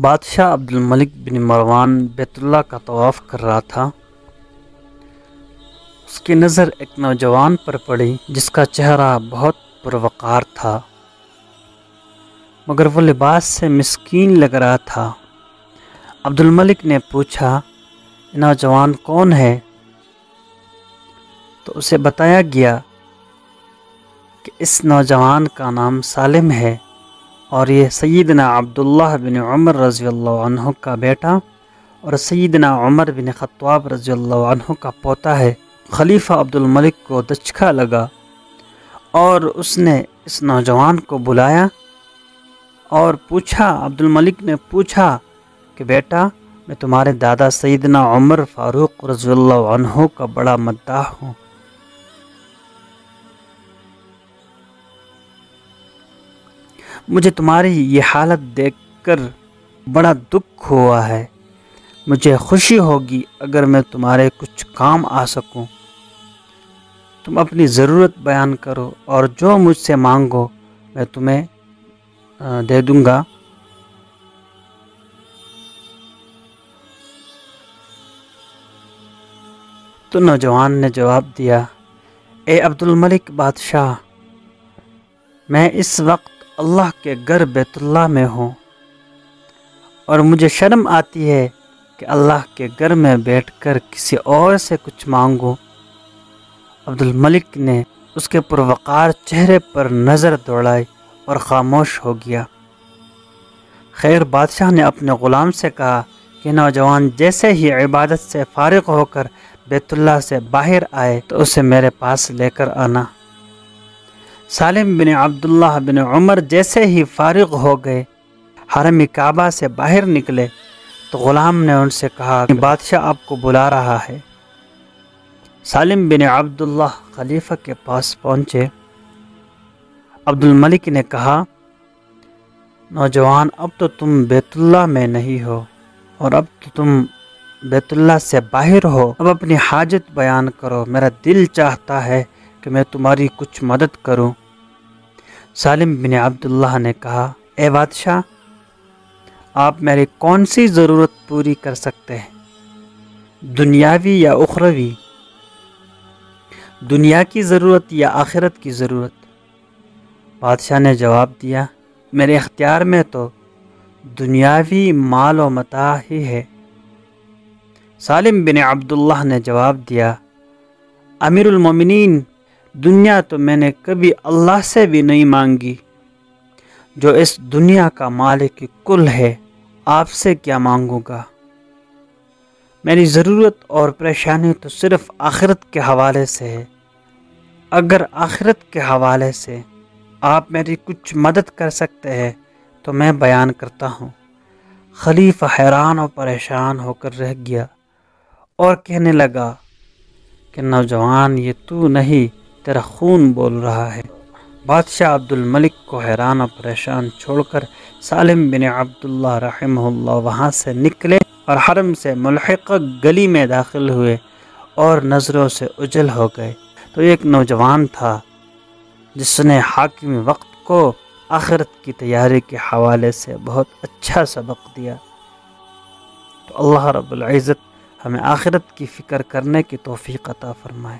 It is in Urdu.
بادشاہ عبدالملک بن مروان بیت اللہ کا طواف کر رہا تھا۔ اس کی نظر ایک نوجوان پر پڑی جس کا چہرہ بہت پروقار تھا، مگر وہ لباس سے مسکین لگ رہا تھا۔ عبدالملک نے پوچھا، یہ نوجوان کون ہے؟ تو اسے بتایا گیا کہ اس نوجوان کا نام سالم ہے اور یہ سیدنا عبداللہ بن عمر رضی اللہ عنہ کا بیٹا اور سیدنا عمر بن خطاب رضی اللہ عنہ کا پوتا ہے۔ خلیفہ عبدالملک کو دچکا لگا اور اس نے اس نوجوان کو بلایا اور پوچھا، عبدالملک نے پوچھا کہ بیٹا، میں تمہارے دادا سیدنا عمر فاروق رضی اللہ عنہ کا بڑا مداح ہوں۔ مجھے تمہاری یہ حالت دیکھ کر بڑا دکھ ہوا ہے۔ مجھے خوشی ہوگی اگر میں تمہارے کچھ کام آ سکوں۔ تم اپنی ضرورت بیان کرو اور جو مجھ سے مانگو میں تمہیں دے دوں گا۔ تو نوجوان نے جواب دیا، اے عبدالملک بادشاہ، میں اس وقت اللہ کے گھر بیت اللہ میں ہوں اور مجھے شرم آتی ہے کہ اللہ کے گھر میں بیٹھ کر کسی اور سے کچھ مانگوں۔ عبدالملک نے اس کے پروقار چہرے پر نظر دوڑائی اور خاموش ہو گیا۔ خیر، بادشاہ نے اپنے غلام سے کہا کہ نوجوان جیسے ہی عبادت سے فارغ ہو کر بیت اللہ سے باہر آئے تو اسے میرے پاس لے کر آنا۔ سالم بن عبداللہ بن عمر جیسے ہی فارغ ہو گئے، حرم کعبہ سے باہر نکلے تو غلام نے ان سے کہا کہ بادشاہ آپ کو بلا رہا ہے۔ سالم بن عبداللہ خلیفہ کے پاس پہنچے۔ عبدالملک نے کہا، نوجوان، اب تو تم بیت اللہ میں نہیں ہو اور اب تو تم بیت اللہ سے باہر ہو، اب اپنی حاجت بیان کرو، میرا دل چاہتا ہے کہ میں تمہاری کچھ مدد کروں۔ سالم بن عبداللہ نے کہا، اے بادشاہ، آپ میری کون سی ضرورت پوری کر سکتے ہیں، دنیاوی یا اخروی، دنیا کی ضرورت یا آخرت کی ضرورت؟ بادشاہ نے جواب دیا، میرے اختیار میں تو دنیاوی مال و متاع ہی ہے۔ سالم بن عبداللہ نے جواب دیا، امیر المومنین، دنیا تو میں نے کبھی اللہ سے بھی نہیں مانگی جو اس دنیا کا مالک کل ہے، آپ سے کیا مانگوں گا؟ میری ضرورت اور پریشانی تو صرف آخرت کے حوالے سے ہے۔ اگر آخرت کے حوالے سے آپ میری کچھ مدد کر سکتے ہیں تو میں بیان کرتا ہوں۔ خلیفہ حیران و پریشان ہو کر رہ گیا اور کہنے لگا کہ نوجوان، یہ تو نہیں، تیرا خون بول رہا ہے۔ بادشاہ عبدالملک کو حیران و پریشان چھوڑ کر سالم بن عبداللہ رحمہ اللہ وہاں سے نکلے اور حرم سے ملحقہ گلی میں داخل ہوئے اور نظروں سے اوجھل ہو گئے۔ تو ایک نوجوان تھا جس نے حاکم وقت کو آخرت کی تیاری کے حوالے سے بہت اچھا سبق دیا۔ تو اللہ رب العزت ہمیں آخرت کی فکر کرنے کی توفیق عطا فرمائے۔